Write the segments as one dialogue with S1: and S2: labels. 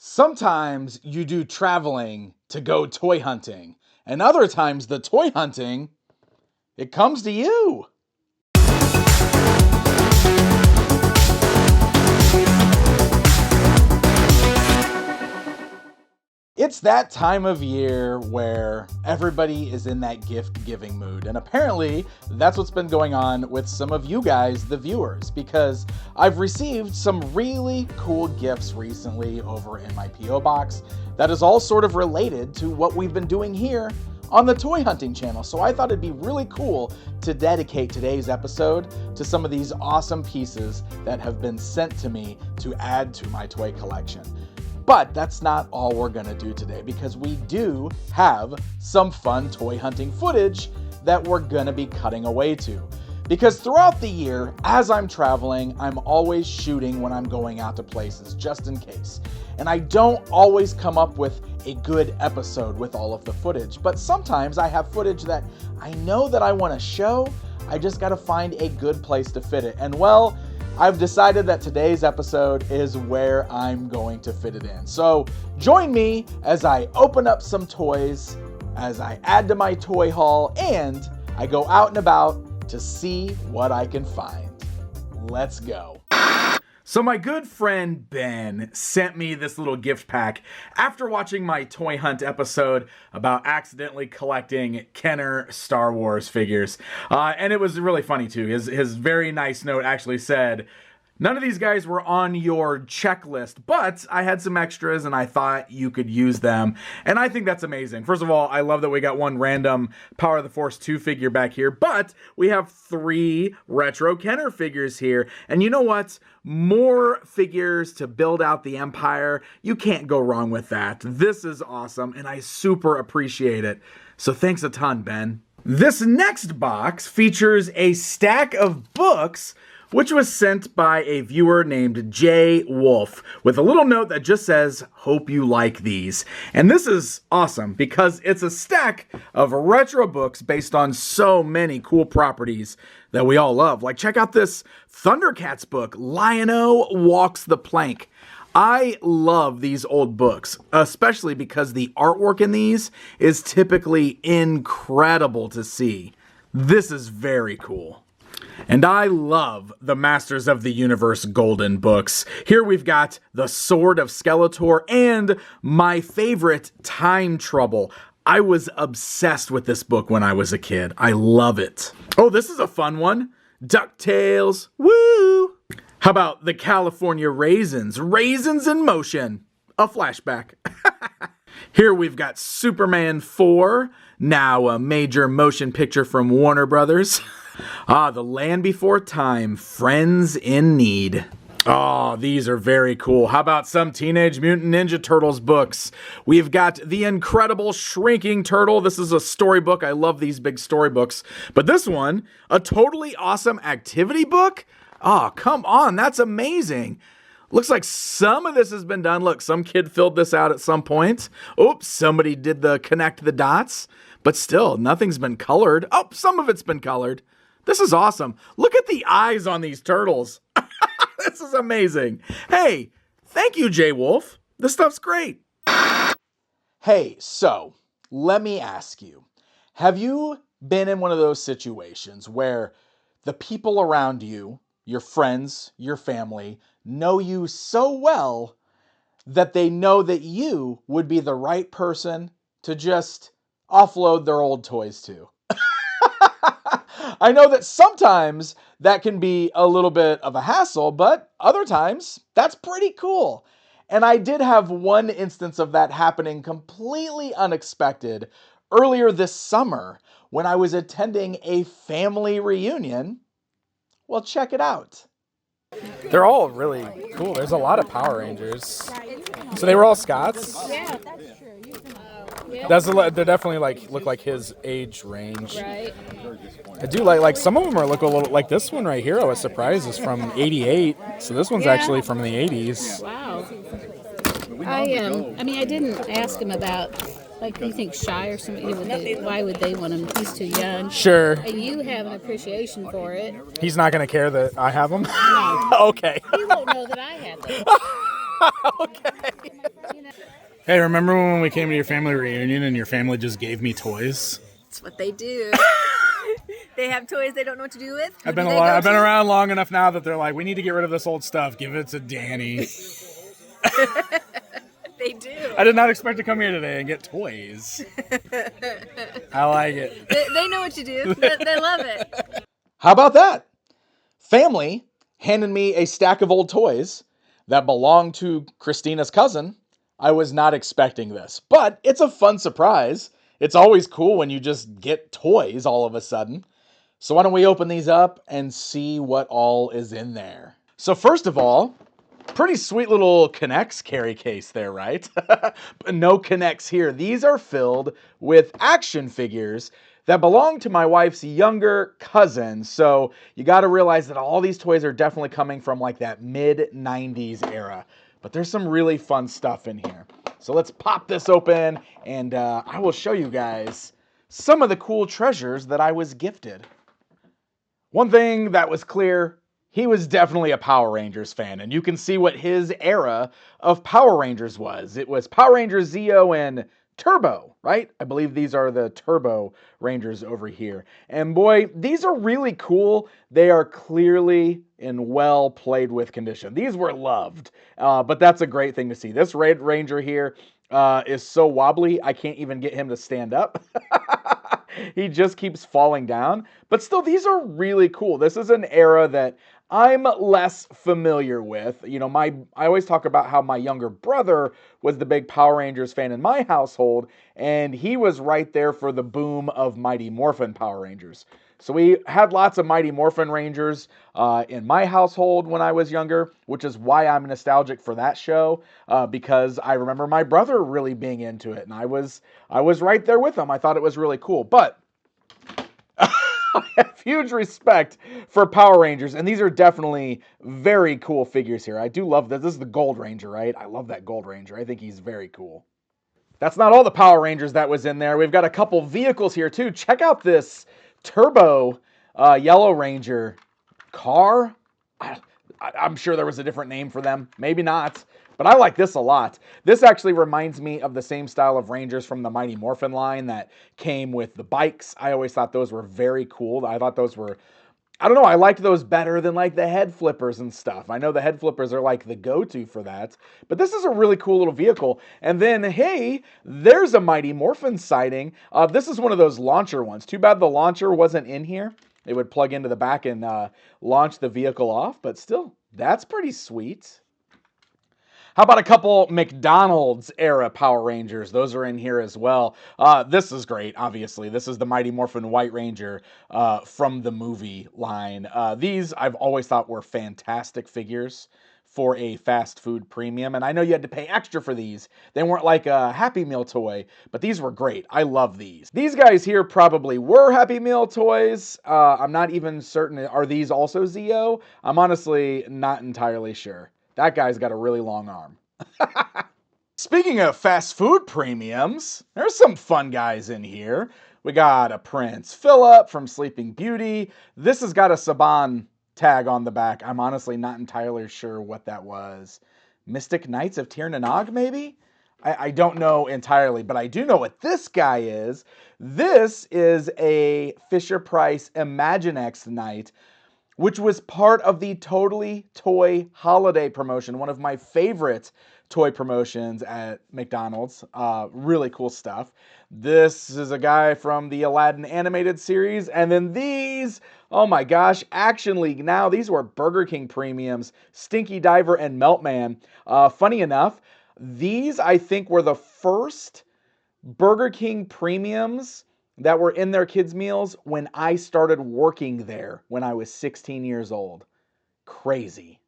S1: Sometimes you do traveling to go toy hunting, and other times the toy hunting, it comes to you. It's that time of year where everybody is in that gift-giving mood, and apparently that's what's been going on with some of you guys, the viewers, because I've received some really cool gifts recently over in my P.O. box that is all sort of related to what we've been doing here on the Toy Hunting channel. So I thought it'd be really cool to dedicate today's episode to some of these awesome pieces that have been sent to me to add to my toy collection. But that's not all we're gonna do today, because we do have some fun toy hunting footage that we're gonna be cutting away to. Because throughout the year, as I'm traveling, I'm always shooting when I'm going out to places, just in case. And I don't always come up with a good episode with all of the footage, but sometimes I have footage that I know that I wanna show, I just gotta find a good place to fit it. And well, I've decided that today's episode is where I'm going to fit it in. So join me as I open up some toys, as I add to my toy haul, and I go out and about to see what I can find. Let's go. So my good friend Ben sent me this little gift pack after watching my toy hunt episode about accidentally collecting Kenner Star Wars figures. And it was really funny too. His very nice note actually said, "None of these guys were on your checklist, but I had some extras and I thought you could use them." And I think that's amazing. First of all, I love that we got one random Power of the Force 2 figure back here, but we have 3 retro Kenner figures here. And you know what? More figures to build out the Empire. You can't go wrong with that. This is awesome, and I super appreciate it. So thanks a ton, Ben. This next box features a stack of books which was sent by a viewer named Jay Wolf with a little note that just says, "Hope you like these." And this is awesome because it's a stack of retro books based on so many cool properties that we all love. Like, check out this Thundercats book, Lion-O Walks the Plank. I love these old books, especially because the artwork in these is typically incredible to see. This is very cool. And I love the Masters of the Universe Golden books. Here we've got The Sword of Skeletor and my favorite, Time Trouble. I was obsessed with this book when I was a kid. I love it. Oh, this is a fun one. DuckTales. Woo! How about the California Raisins? Raisins in Motion. A flashback. Here we've got Superman 4, now a major motion picture from Warner Brothers. The Land Before Time, Friends in Need. Oh, these are very cool. How about some Teenage Mutant Ninja Turtles books? We've got The Incredible Shrinking Turtle. This is a storybook. I love these big storybooks. But this one, a totally awesome activity book? Oh, come on. That's amazing. Looks like some of this has been done. Look, some kid filled this out at some point. Oops, somebody did the connect the dots. But still, nothing's been colored. Oh, some of it's been colored. This is awesome. Look at the eyes on these turtles. This is amazing. Hey, thank you, Jay Wolf. This stuff's great. Hey, so let me ask you, have you been in one of those situations where the people around you, your friends, your family, know you so well that they know that you would be the right person to just offload their old toys to? I know that sometimes that can be a little bit of a hassle, but other times that's pretty cool. And I did have one instance of that happening completely unexpected earlier this summer when I was attending a family reunion. Well, check it out.
S2: They're all really cool. There's a lot of Power Rangers. So they were all Scots?
S3: Yeah, that's true.
S2: They're definitely look like his age range.
S3: Right.
S2: I do like some of them look a little like this one right here. I was surprised is from '88, so this one's actually from the '80s.
S3: Wow. I mean, I didn't ask him about, like, you think Shy or something. Why would they want him? He's too young.
S2: Sure.
S3: And you have an appreciation for it.
S2: He's not gonna care that I have them.
S3: No.
S2: Okay.
S3: He won't know that I have them.
S2: Okay. Hey, remember when we came to your family reunion and your family just gave me toys?
S4: That's what they do. They have toys they don't know what to do with.
S2: I've been around long enough now that they're like, we need to get rid of this old stuff. Give it to Danny.
S4: They do.
S2: I did not expect to come here today and get toys. I like it.
S4: They know what you do. They love it.
S1: How about that? Family handed me a stack of old toys that belonged to Christina's cousin. I was not expecting this, but it's a fun surprise. It's always cool when you just get toys all of a sudden. So why don't we open these up and see what all is in there? So first of all, pretty sweet little K'NEX carry case there, right? But no K'NEX here. These are filled with action figures that belong to my wife's younger cousin. So you got to realize that all these toys are definitely coming from like that mid-90s era. But there's some really fun stuff in here. So let's pop this open and I will show you guys some of the cool treasures that I was gifted. One thing that was clear, he was definitely a Power Rangers fan, and you can see what his era of Power Rangers was. It was Power Rangers Zeo and Turbo, right? I believe these are the Turbo Rangers over here. And boy, these are really cool. They are clearly in well played with condition. These were loved, but that's a great thing to see. This Red Ranger here is so wobbly, I can't even get him to stand up. He just keeps falling down. But still, these are really cool. This is an era that I'm less familiar with. You know, I always talk about how my younger brother was the big Power Rangers fan in my household, and he was right there for the boom of Mighty Morphin Power Rangers. So we had lots of Mighty Morphin Rangers in my household when I was younger, which is why I'm nostalgic for that show, because I remember my brother really being into it, and I was right there with him. I thought it was really cool, but I have huge respect for Power Rangers, and these are definitely very cool figures here. I do love this. This is the Gold Ranger, right? I love that Gold Ranger. I think he's very cool. That's not all the Power Rangers that was in there. We've got a couple vehicles here, too. Check out this Turbo Yellow Ranger car. I'm sure there was a different name for them. Maybe not. But I like this a lot. This actually reminds me of the same style of Rangers from the Mighty Morphin line that came with the bikes. I always thought those were very cool. I thought those were, I don't know, I liked those better than like the head flippers and stuff. I know the head flippers are like the go-to for that. But this is a really cool little vehicle. And then, hey, there's a Mighty Morphin sighting. This is one of those launcher ones. Too bad the launcher wasn't in here. It would plug into the back and launch the vehicle off. But still, that's pretty sweet. How about a couple McDonald's era Power Rangers? Those are in here as well. This is great, obviously. This is the Mighty Morphin White Ranger from the movie line. These I've always thought were fantastic figures for a fast food premium. And I know you had to pay extra for these. They weren't like a Happy Meal toy, but these were great. I love these. These guys here probably were Happy Meal toys. I'm not even certain. Are these also Zeo? I'm honestly not entirely sure. That guy's got a really long arm. Speaking of fast food premiums, there's some fun guys in here. We got a Prince Philip from Sleeping Beauty. This has got a Saban tag on the back. I'm honestly not entirely sure what that was. Mystic Knights of Tir na Nog, maybe? I don't know entirely, but I do know what this guy is. This is a Fisher-Price Imaginext Knight, which was part of the Totally Toy holiday promotion, one of my favorite toy promotions at McDonald's. Really cool stuff. This is a guy from the Aladdin animated series. And then these, oh my gosh, Action League Now. These were Burger King premiums, Stinky Diver and Meltman. Funny enough, these I think were the first Burger King premiums that were in their kids' meals when I started working there when I was 16 years old. Crazy.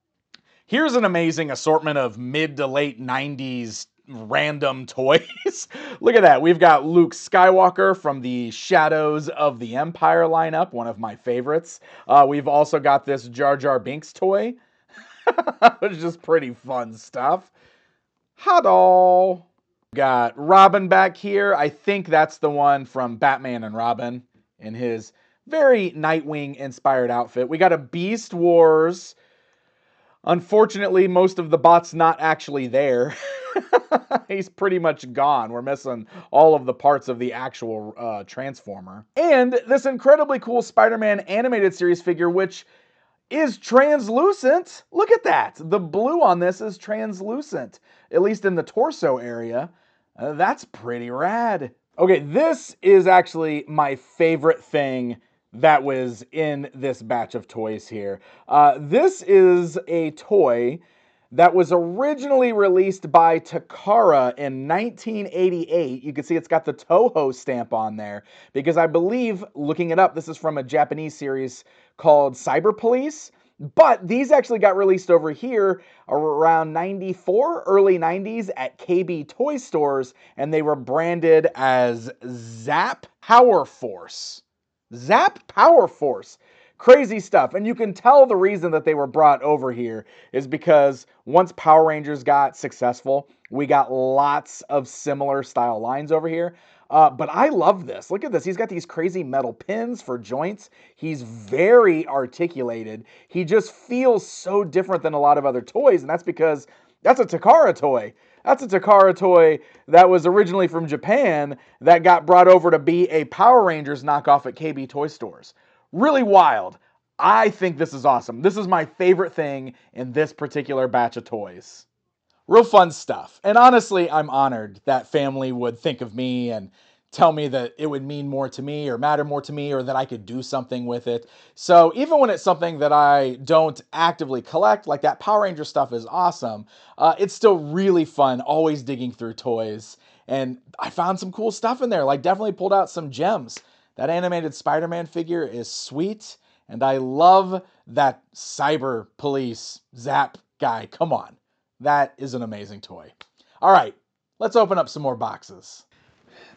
S1: Here's an amazing assortment of mid to late 90s random toys. Look at that. We've got Luke Skywalker from the Shadows of the Empire lineup, one of my favorites. We've also got this Jar Jar Binks toy, which is just pretty fun stuff. Hot-all. Got Robin back here. I think that's the one from Batman and Robin in his very Nightwing-inspired outfit. We got a Beast Wars Unfortunately, most of the bot's not actually there. He's pretty much gone. We're missing all of the parts of the actual Transformer. And this incredibly cool Spider-Man animated series figure, which is translucent. Look at that. The blue on this is translucent, at least in the torso area. That's pretty rad. Okay, this is actually my favorite thing that was in this batch of toys here. This is a toy that was originally released by Takara in 1988. You can see it's got the Toho stamp on there because I believe, looking it up, this is from a Japanese series called Cyber Police. But these actually got released over here around 94, early 90s at KB toy stores, and they were branded as Zap Power Force. Zap Power Force. Crazy stuff. And you can tell the reason that they were brought over here is because once Power Rangers got successful, we got lots of similar style lines over here. But I love this. Look at this. He's got these crazy metal pins for joints. He's very articulated. He just feels so different than a lot of other toys, and that's because that's a Takara toy. That's a Takara toy that was originally from Japan that got brought over to be a Power Rangers knockoff at KB toy stores. Really wild. I think this is awesome. This is my favorite thing in this particular batch of toys. Real fun stuff. And honestly, I'm honored that family would think of me and tell me that it would mean more to me or matter more to me or that I could do something with it. So even when it's something that I don't actively collect, like that Power Ranger stuff is awesome, it's still really fun always digging through toys. And I found some cool stuff in there, like definitely pulled out some gems. That animated Spider-Man figure is sweet, and I love that Cyber Police Zap guy. Come on. That is an amazing toy. All right, let's open up some more boxes.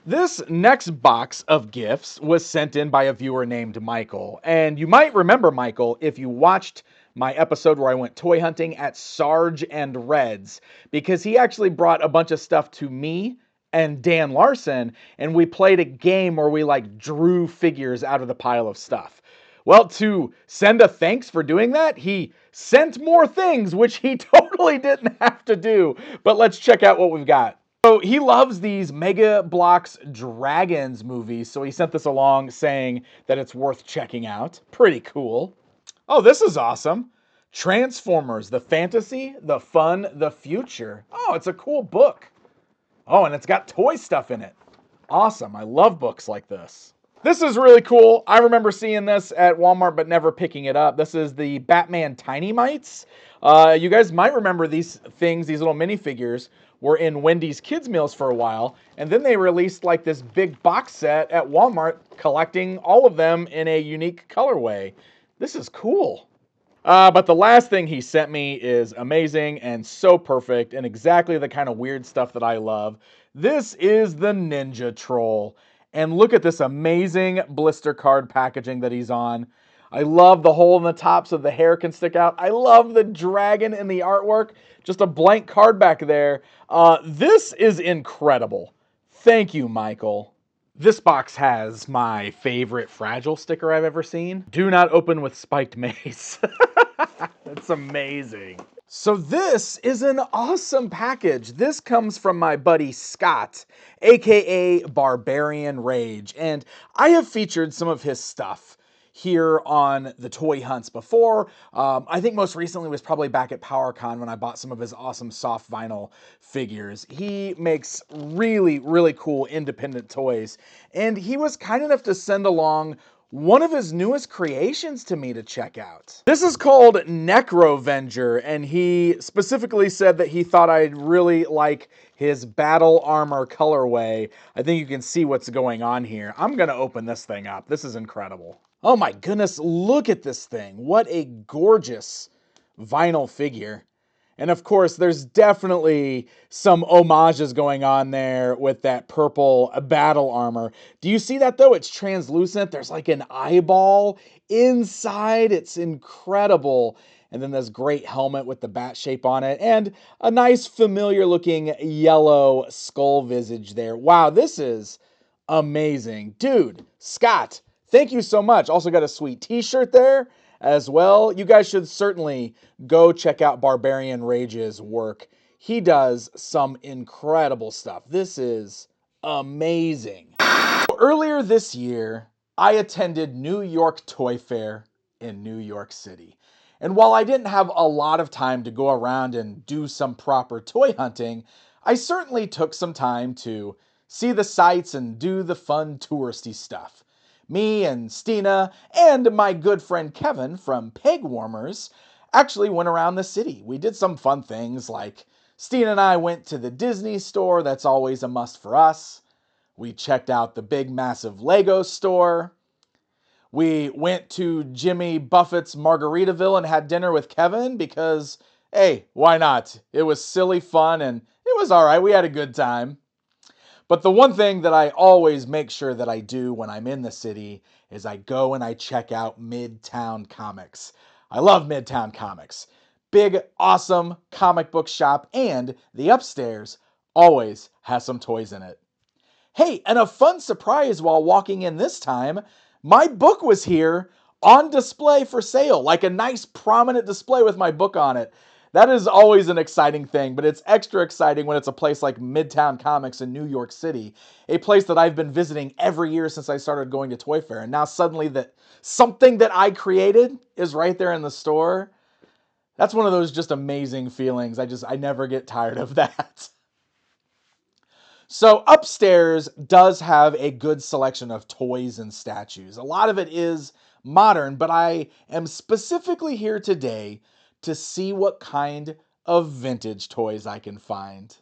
S1: This next box of gifts was sent in by a viewer named Michael. And you might remember Michael if you watched my episode where I went toy hunting at Sarge and Red's, because he actually brought a bunch of stuff to me and Dan Larson, and we played a game where we like drew figures out of the pile of stuff. Well, to send a thanks for doing that, he sent more things, which he totally didn't have to do. But let's check out what we've got. So he loves these Mega Bloks Dragons movies, so he sent this along saying that it's worth checking out. Pretty cool. Oh, this is awesome. Transformers, the fantasy, the fun, the future. Oh, it's a cool book. Oh, and it's got toy stuff in it. Awesome. I love books like this. This is really cool. I remember seeing this at Walmart, but never picking it up. This is the Batman Tiny Mites. You guys might remember these things, these little minifigures, were in Wendy's Kids Meals for a while, and then they released like this big box set at Walmart, collecting all of them in a unique colorway. This is cool. But the last thing he sent me is amazing and so perfect and exactly the kind of weird stuff that I love. This is the Ninja Troll. And look at this amazing blister card packaging that he's on. I love the hole in the top so the hair can stick out. I love the dragon in the artwork. Just a blank card back there. This is incredible. Thank you, Michael. This box has my favorite Fragile sticker I've ever seen. Do not open with spiked mace. That's amazing. So this is an awesome package. This comes from my buddy Scott, aka Barbarian Rage, and I have featured some of his stuff here on the Toy Hunts before. I think most recently was probably back at PowerCon when I bought some of his awesome soft vinyl figures. He makes really, really cool independent toys, and he was kind enough to send along one of his newest creations to me to check out. This is called Necrovenger, and he specifically said that he thought I'd really like his battle armor colorway. I think you can see what's going on here. I'm gonna open this thing up. This is incredible. Oh my goodness, look at this thing. What a gorgeous vinyl figure. And of course, there's definitely some homages going on there with that purple battle armor. Do you see that though? It's translucent. There's like an eyeball inside. It's incredible. And then this great helmet with the bat shape on it and a nice familiar looking yellow skull visage there. Wow, this is amazing. Dude, Scott, thank you so much. Also got a sweet t-shirt there. as well. You guys should certainly go check out Barbarian Rage's work. He does some incredible stuff. This is amazing. Earlier this year, I attended New York Toy Fair in New York City. And while I didn't have a lot of time to go around and do some proper toy hunting, I certainly took some time to see the sights and do the fun touristy stuff. Me and Stina and my good friend Kevin from Peg Warmers actually went around the city. We did some fun things like Stina and I went to the Disney store, that's always a must for us. We checked out the big massive Lego store. We went to Jimmy Buffett's Margaritaville and had dinner with Kevin because, hey, why not? It was silly fun and it was all right. We had a good time. But the one thing that I always make sure that I do when I'm in the city is I go and I check out Midtown Comics. I love Midtown Comics. Big, awesome comic book shop, and the upstairs always has some toys in it. Hey, and a fun surprise while walking in this time, my book was here on display for sale, like a nice prominent display with my book on it. That is always an exciting thing, but it's extra exciting when it's a place like Midtown Comics in New York City, a place that I've been visiting every year since I started going to Toy Fair, and now suddenly that something that I created is right there in the store. That's one of those just amazing feelings. I never get tired of that. So upstairs does have a good selection of toys and statues. A lot of it is modern, but I am specifically here today to see what kind of vintage toys I can find.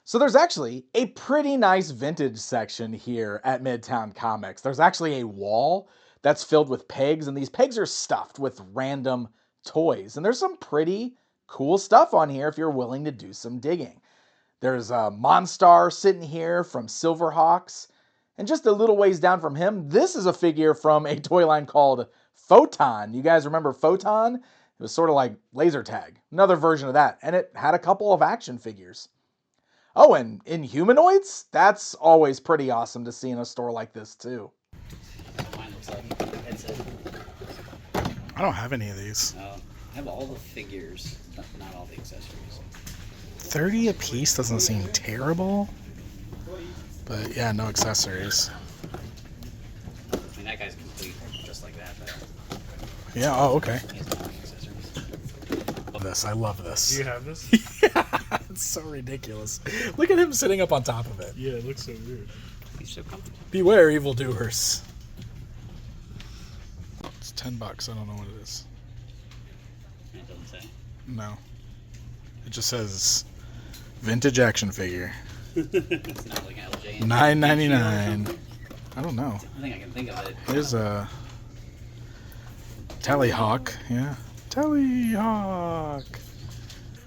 S1: So there's actually a pretty nice vintage section here at Midtown Comics. There's actually a wall that's filled with pegs, and these pegs are stuffed with random toys. And there's some pretty cool stuff on here if you're willing to do some digging. There's a Monstar sitting here from Silverhawks. And just a little ways down from him, this is a figure from a toy line called Photon. You guys remember Photon? It was sort of like laser tag. Another version of that. And it had a couple of action figures. Oh, and Inhumanoids? That's always pretty awesome to see in a store like this, too.
S2: I don't have any of these.
S5: I have all the figures, not all the accessories.
S2: 30 a piece doesn't seem terrible, but yeah, no accessories.
S5: I mean, that guy's complete, just like that.
S2: Yeah, oh, okay.
S5: He has no accessories.
S2: I love this.
S6: Do you have this?
S2: Yeah, it's so ridiculous. Look at him sitting up on top of it.
S6: Yeah, it looks so weird.
S5: He's so comfortable.
S2: Beware evildoers. It's $10. I don't know what it is.
S5: It doesn't say.
S2: No. It just says vintage action figure.
S5: It's not like LJ.
S2: $9.99. I don't know.
S5: I think I can think of it.
S2: Here's a Tallyhawk. Yeah. Tallyhawk.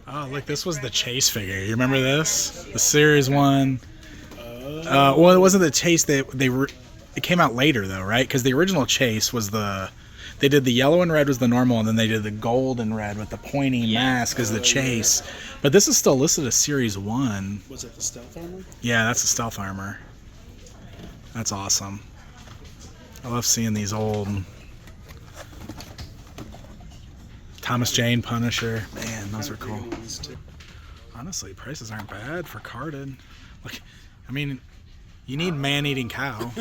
S2: Oh, look, this was the Chase figure. You remember this? The Series 1. Well, it wasn't the Chase. It came out later, though, right? Because the original Chase was they did the yellow and red was the normal, and then they did the gold and red with the pointy mask as the Chase. But this is still listed as Series 1.
S6: Was it the stealth armor?
S2: Yeah, that's the stealth armor. That's awesome. I love seeing these old Thomas Jane Punisher. Man, those are cool. Honestly, prices aren't bad for carded. Look, I mean, you need man-eating cow.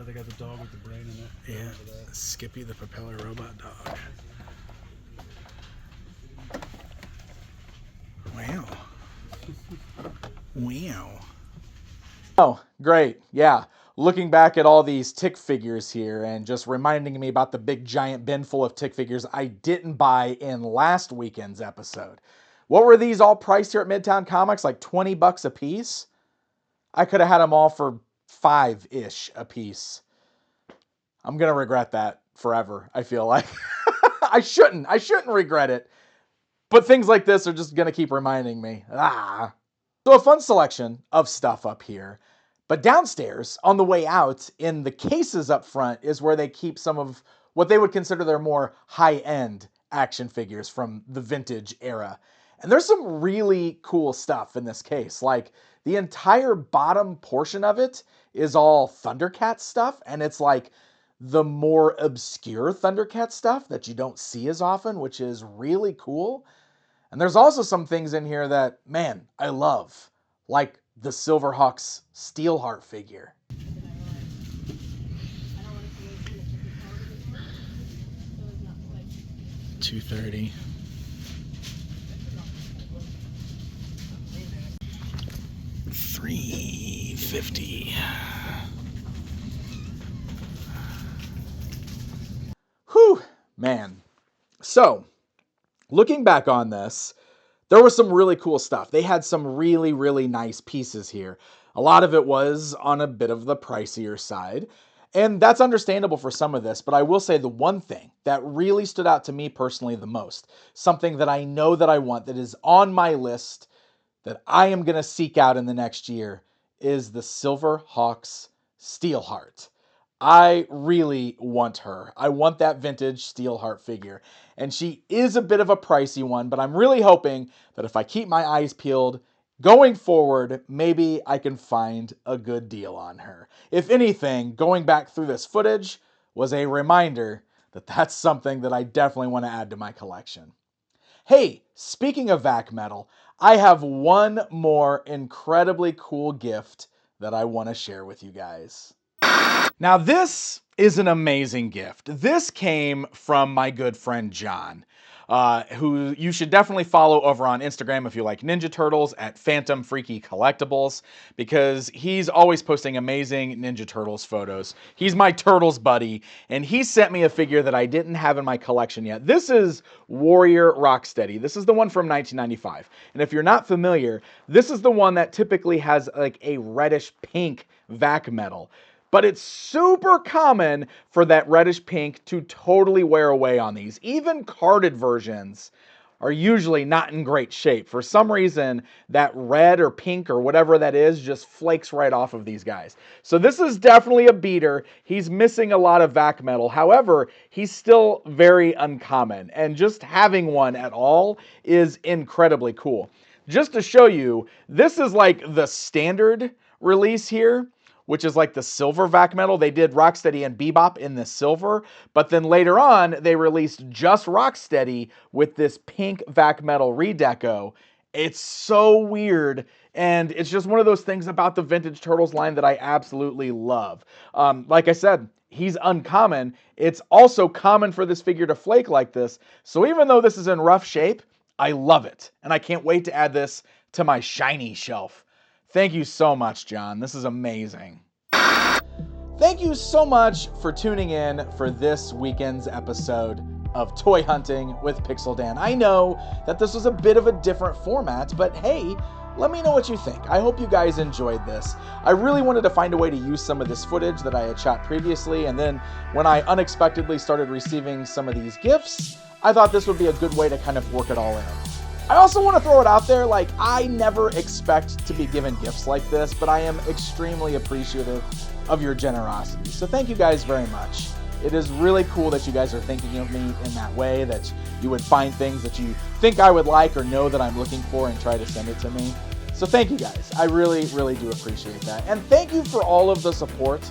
S6: Oh, they got the dog with the brain in it.
S2: Yeah, Skippy the propeller robot dog. Wow. Wow.
S1: Oh, great. Yeah. Looking back at all these Tick figures here and just reminding me about the big giant bin full of Tick figures I didn't buy in last weekend's episode. What were these all priced here at Midtown Comics? Like $20 a piece? I could have had them all for $5-ish a piece. I'm going to regret that forever, I feel like. I shouldn't regret it. But things like this are just going to keep reminding me. So a fun selection of stuff up here. But downstairs, on the way out, in the cases up front, is where they keep some of what they would consider their more high-end action figures from the vintage era. And there's some really cool stuff in this case. Like, the entire bottom portion of it is all Thundercat stuff, and it's like the more obscure Thundercat stuff that you don't see as often, which is really cool. And there's also some things in here that, man, I love, like the Silverhawks Steelheart figure.
S2: $230. $350.
S1: Whew, man. So, looking back on this, there was some really cool stuff. They had some really, really nice pieces here. A lot of it was on a bit of the pricier side, and that's understandable for some of this, but I will say the one thing that really stood out to me personally the most, something that I know that I want, that is on my list, that I am going to seek out in the next year, is the Silverhawks Steelheart. I really want her. I want that vintage Steelheart figure. And she is a bit of a pricey one, but I'm really hoping that if I keep my eyes peeled, going forward, maybe I can find a good deal on her. If anything, going back through this footage was a reminder that that's something that I definitely want to add to my collection. Hey, speaking of vac metal, I have one more incredibly cool gift that I want to share with you guys. Now, this is an amazing gift. This came from my good friend John, who you should definitely follow over on Instagram if you like Ninja Turtles at Phantom Freaky Collectibles, because he's always posting amazing Ninja Turtles photos. He's my Turtles buddy, and he sent me a figure that I didn't have in my collection yet. This is Warrior Rocksteady. This is the one from 1995. And if you're not familiar, this is the one that typically has like a reddish pink vac metal. But it's super common for that reddish pink to totally wear away on these. Even carded versions are usually not in great shape. For some reason, that red or pink or whatever that is just flakes right off of these guys. So this is definitely a beater. He's missing a lot of vac metal. However, he's still very uncommon. And just having one at all is incredibly cool. Just to show you, this is like the standard release here, which is like the silver vac metal. They did Rocksteady and Bebop in the silver, but then later on, they released just Rocksteady with this pink vac metal redeco. It's so weird, and it's just one of those things about the Vintage Turtles line that I absolutely love. Like I said, he's uncommon. It's also common for this figure to flake like this, so even though this is in rough shape, I love it, and I can't wait to add this to my shiny shelf. Thank you so much, John. This is amazing. Thank you so much for tuning in for this weekend's episode of Toy Hunting with Pixel Dan. I know that this was a bit of a different format, but hey, let me know what you think. I hope you guys enjoyed this. I really wanted to find a way to use some of this footage that I had shot previously, and then when I unexpectedly started receiving some of these gifts, I thought this would be a good way to kind of work it all in. I also want to throw it out there, like, I never expect to be given gifts like this, but I am extremely appreciative of your generosity. So thank you guys very much. It is really cool that you guys are thinking of me in that way, that you would find things that you think I would like or know that I'm looking for and try to send it to me. So thank you guys. I really, really do appreciate that. And thank you for all of the support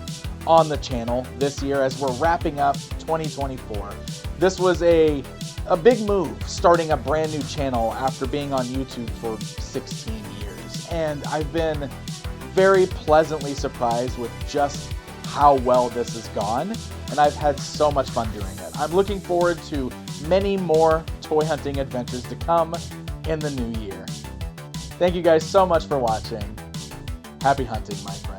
S1: on the channel this year as we're wrapping up 2024. This was a big move, starting a brand new channel after being on YouTube for 16 years. And I've been very pleasantly surprised with just how well this has gone. And I've had so much fun doing it. I'm looking forward to many more toy hunting adventures to come in the new year. Thank you guys so much for watching. Happy hunting, my friends.